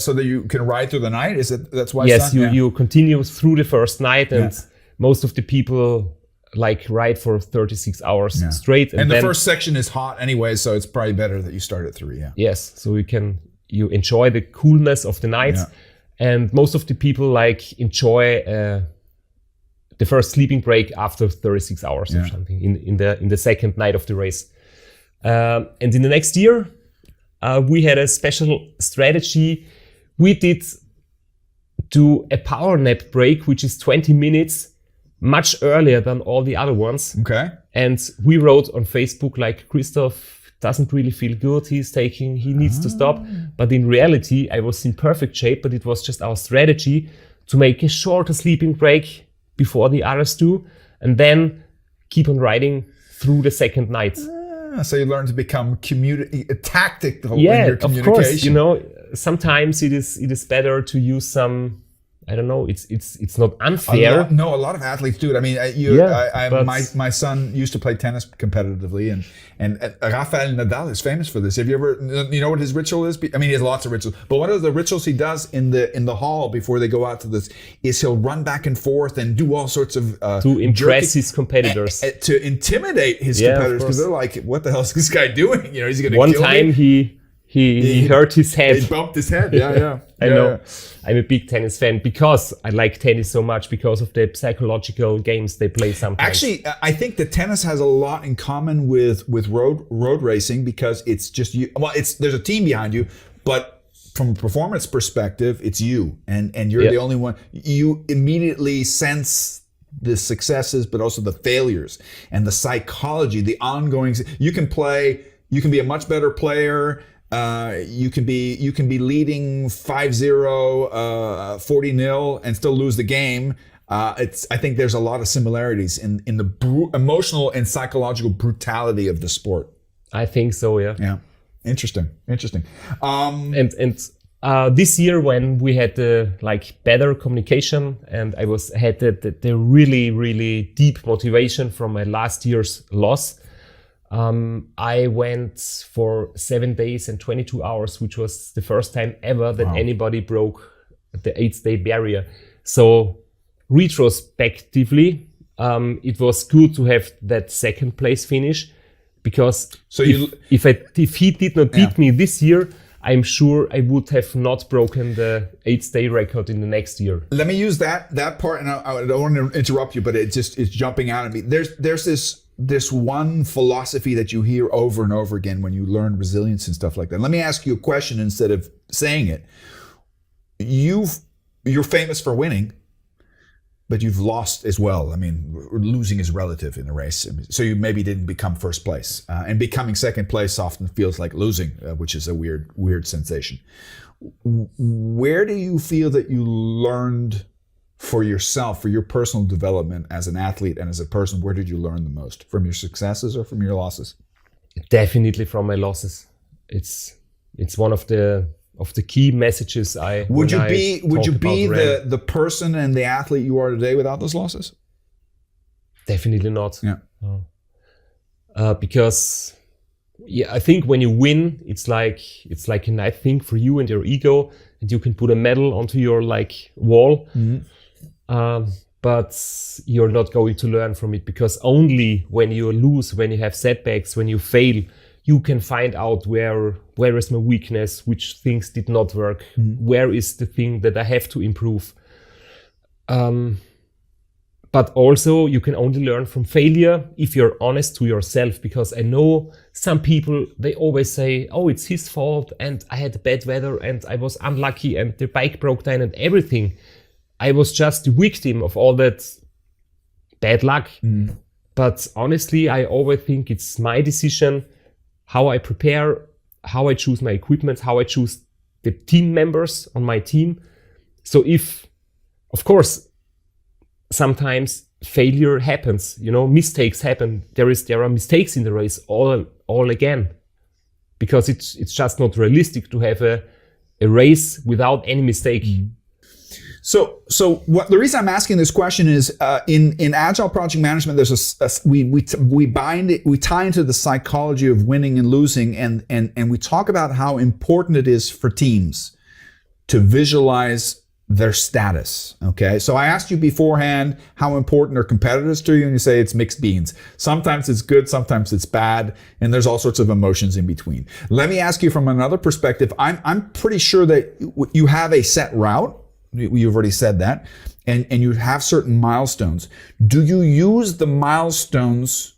so that you can ride through the night? That's why? Yes, you continue through the first night, and most of the people like ride for 36 hours straight. And the first section is hot anyway, so it's probably better that you start at 3. Yeah. Yes, so you enjoy the coolness of the night, and most of the people like enjoy the first sleeping break after 36 hours or something in the second night of the race. And in the next year, we had a special strategy. We did do a power nap break, which is 20 minutes, much earlier than all the other ones. Okay. And we wrote on Facebook like, Christoph doesn't really feel good. He needs to stop. But in reality, I was in perfect shape, but it was just our strategy to make a shorter sleeping break before the others do, and then keep on riding through the second night. So you learn to become tactical in your communication. Of course. You know, sometimes it is better to use some. I don't know. It's not unfair. A lot of athletes do it. I mean, my son used to play tennis competitively, and Rafael Nadal is famous for this. Have you ever, you know what his ritual is? I mean, he has lots of rituals, but one of the rituals he does in the hall before they go out to this is he'll run back and forth and do all sorts of to impress his competitors, to intimidate his competitors, because they're like, "What the hell is this guy doing? You know, he's going to kill me." One time he hurt his head. He bumped his head. Yeah. I know. I'm a big tennis fan because I like tennis so much, because of the psychological games they play sometimes. Actually, I think that tennis has a lot in common with road racing, because it's just you. Well, there's a team behind you, but from a performance perspective, it's you, and you're the only one. You immediately sense the successes, but also the failures, and the psychology, the ongoing. You can be a much better player. You can be leading 5-0, 40-0 and still lose the game. I think there's a lot of similarities in the emotional and psychological brutality of the sport. I think so, yeah. Yeah. Interesting. And this year, when we had the better communication, and I had the really, really deep motivation from my last year's loss, I went for 7 days and 22 hours, which was the first time ever that anybody broke the 8-day barrier. So retrospectively, it was good to have that second place finish, because if he did not beat me this year, I'm sure I would have not broken the 8-day record in the next year. Let me use that part, and I don't want to interrupt you, but it's jumping out at me. There's this one philosophy that you hear over and over again when you learn resilience and stuff like that. Let me ask you a question instead of saying it. You're famous for winning, but you've lost as well. I mean, losing is relative in a race. So you maybe didn't become first place. And becoming second place often feels like losing, which is a weird sensation. Where do you feel that you learned for yourself, for your personal development as an athlete and as a person? Where did you learn the most? From your successes or from your losses? Definitely from my losses. It's one of the key messages Would you be the person and the athlete you are today without those losses? Definitely not. Yeah. Because I think when you win, it's like a nice thing for you and your ego, and you can put a medal onto your wall. Mm-hmm. But you're not going to learn from it, because only when you lose, when you have setbacks, when you fail, you can find out where is my weakness, which things did not work, where is the thing that I have to improve. But also you can only learn from failure if you're honest to yourself, because I know some people, they always say, oh, it's his fault, and I had bad weather, and I was unlucky, and the bike broke down and everything. I was just the victim of all that bad luck. But honestly, I always think it's my decision, how I prepare, how I choose my equipment, how I choose the team members on my team. So of course, sometimes failure happens, mistakes happen. There are mistakes in the race all again, because it's just not realistic to have a race without any mistake. So the reason I'm asking this question is in agile project management, there's we tie into the psychology of winning and losing, and we talk about how important it is for teams to visualize their status. Okay. So I asked you beforehand how important are competitors to you, and you say it's mixed beans. Sometimes it's good, sometimes it's bad, and there's all sorts of emotions in between. Let me ask you from another perspective. I'm pretty sure that you have a set route. You've already said that, and you have certain milestones. Do you use the milestones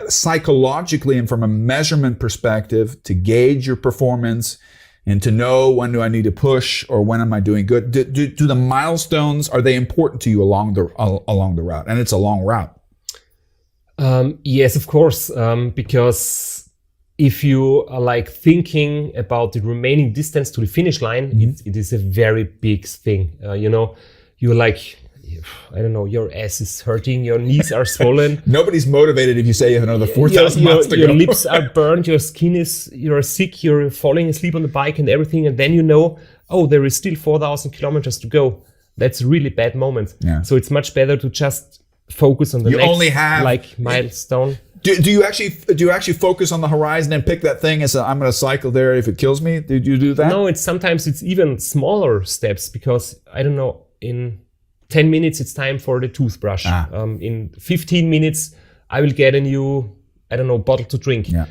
psychologically and from a measurement perspective to gauge your performance and to know when do I need to push or when am I doing good? Do the milestones, are they important to you along the route? And it's a long route. Yes, of course, because if you are like thinking about the remaining distance to the finish line, it is a very big thing. You're like, I don't know, your ass is hurting, your knees are swollen. Nobody's motivated if you say you have another 4,000 miles to go. Your lips are burned, you're sick, you're falling asleep on the bike and everything. And then there is still 4,000 kilometers to go. That's a really bad moment. Yeah. So it's much better to just focus on the next milestone. Do you actually focus on the horizon and pick that thing and say, I'm going to cycle there if it kills me? Did you do that? No, sometimes it's even smaller steps because, I don't know, in 10 minutes, it's time for the toothbrush. In 15 minutes, I will get a new, bottle to drink. Yeah.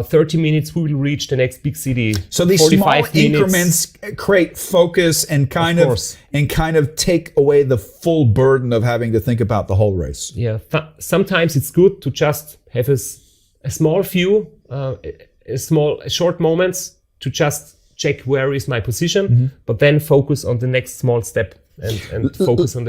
30 minutes, we will reach the next big city. So these small increments create focus and kind of take away the full burden of having to think about the whole race. Yeah. Sometimes it's good to just have a small few, short moments to just check where is my position, but then focus on the next small step and focus on the